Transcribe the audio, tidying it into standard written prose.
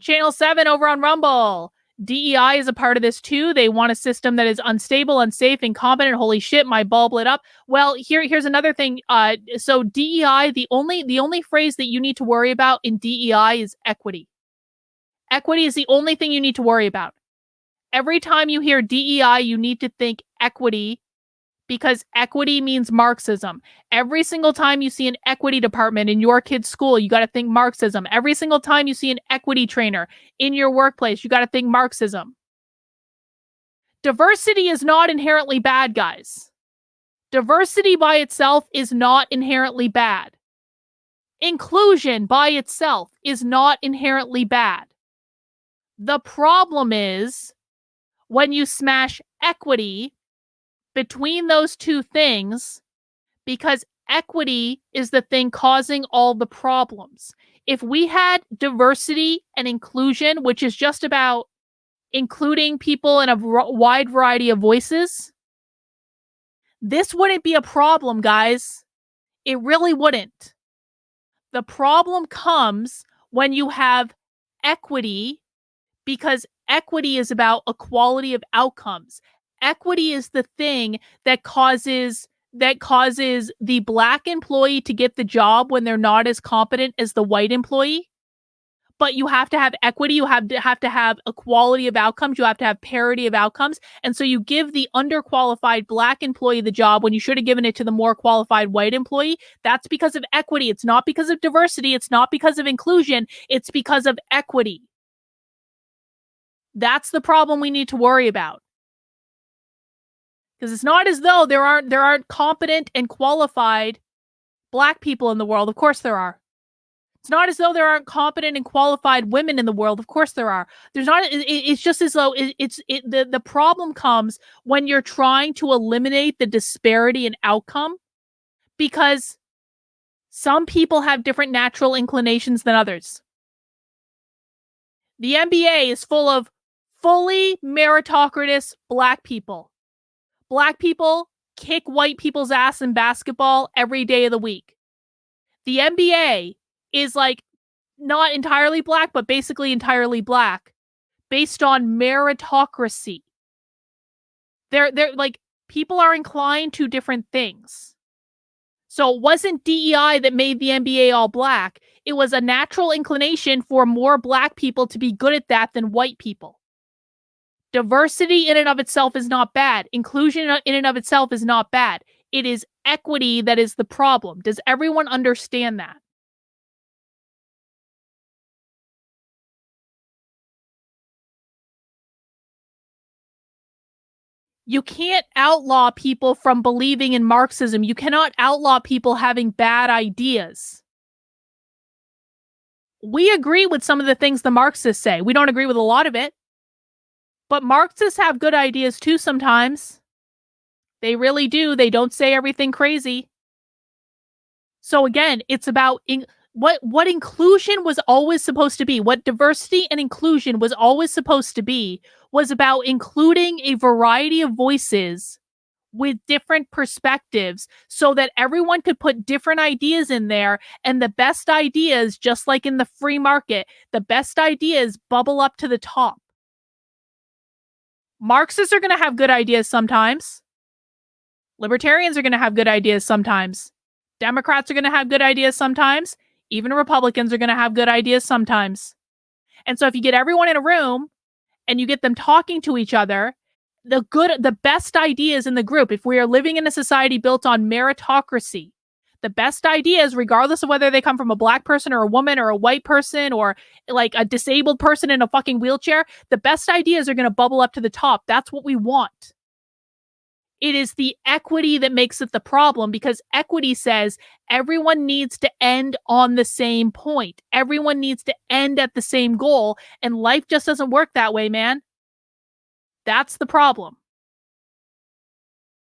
Channel 7 over on Rumble. DEI is a part of this too. They want a system that is unstable, unsafe, incompetent. Holy shit, my bulb lit up. Well, here's another thing. So DEI, the only phrase that you need to worry about in DEI is equity. Equity is the only thing you need to worry about. Every time you hear DEI, you need to think equity, because equity means Marxism. Every single time you see an equity department in your kid's school, you got to think Marxism. Every single time you see an equity trainer in your workplace, you got to think Marxism. Diversity is not inherently bad, guys. Diversity by itself is not inherently bad. Inclusion by itself is not inherently bad. The problem is when you smash equity between those two things, because equity is the thing causing all the problems. If we had diversity and inclusion, which is just about including people in a wide variety of voices, this wouldn't be a problem, guys. It really wouldn't. The problem comes when you have equity, because equity is about equality of outcomes. Equity is the thing that causes the black employee to get the job when they're not as competent as the white employee. But you have to have equity. You have to have equality of outcomes. You have to have parity of outcomes. And so you give the underqualified black employee the job when you should have given it to the more qualified white employee. That's because of equity. It's not because of diversity. It's not because of inclusion. It's because of equity. That's the problem we need to worry about. Because it's not as though there aren't competent and qualified black people in the world. Of course there are. It's not as though there aren't competent and qualified women in the world. Of course there are. There's not. It's just as though the problem comes when you're trying to eliminate the disparity in outcome, because some people have different natural inclinations than others. The NBA is full of fully meritocratic black people. Black people kick white people's ass in basketball every day of the week. The NBA is like not entirely black, but basically entirely black, based on meritocracy. They're like, people are inclined to different things. So it wasn't DEI that made the NBA all black. It was a natural inclination for more black people to be good at that than white people. Diversity in and of itself is not bad. Inclusion in and of itself is not bad. It is equity that is the problem. Does everyone understand that? You can't outlaw people from believing in Marxism. You cannot outlaw people having bad ideas. We agree with some of the things the Marxists say. We don't agree with a lot of it. But Marxists have good ideas too sometimes. They really do. They don't say everything crazy. So again, it's about what inclusion was always supposed to be, what diversity and inclusion was always supposed to be, was about including a variety of voices with different perspectives so that everyone could put different ideas in there, and the best ideas, just like in the free market, the best ideas bubble up to the top. Marxists are going to have good ideas sometimes. Libertarians are going to have good ideas sometimes. Democrats are going to have good ideas sometimes. Even Republicans are going to have good ideas sometimes. And so if you get everyone in a room and you get them talking to each other, the best ideas in the group, if we are living in a society built on meritocracy, the best ideas, regardless of whether they come from a black person or a woman or a white person or like a disabled person in a fucking wheelchair, the best ideas are going to bubble up to the top. That's what we want. It is the equity that makes it the problem, because equity says everyone needs to end on the same point. Everyone needs to end at the same goal, and life just doesn't work that way, man. That's the problem.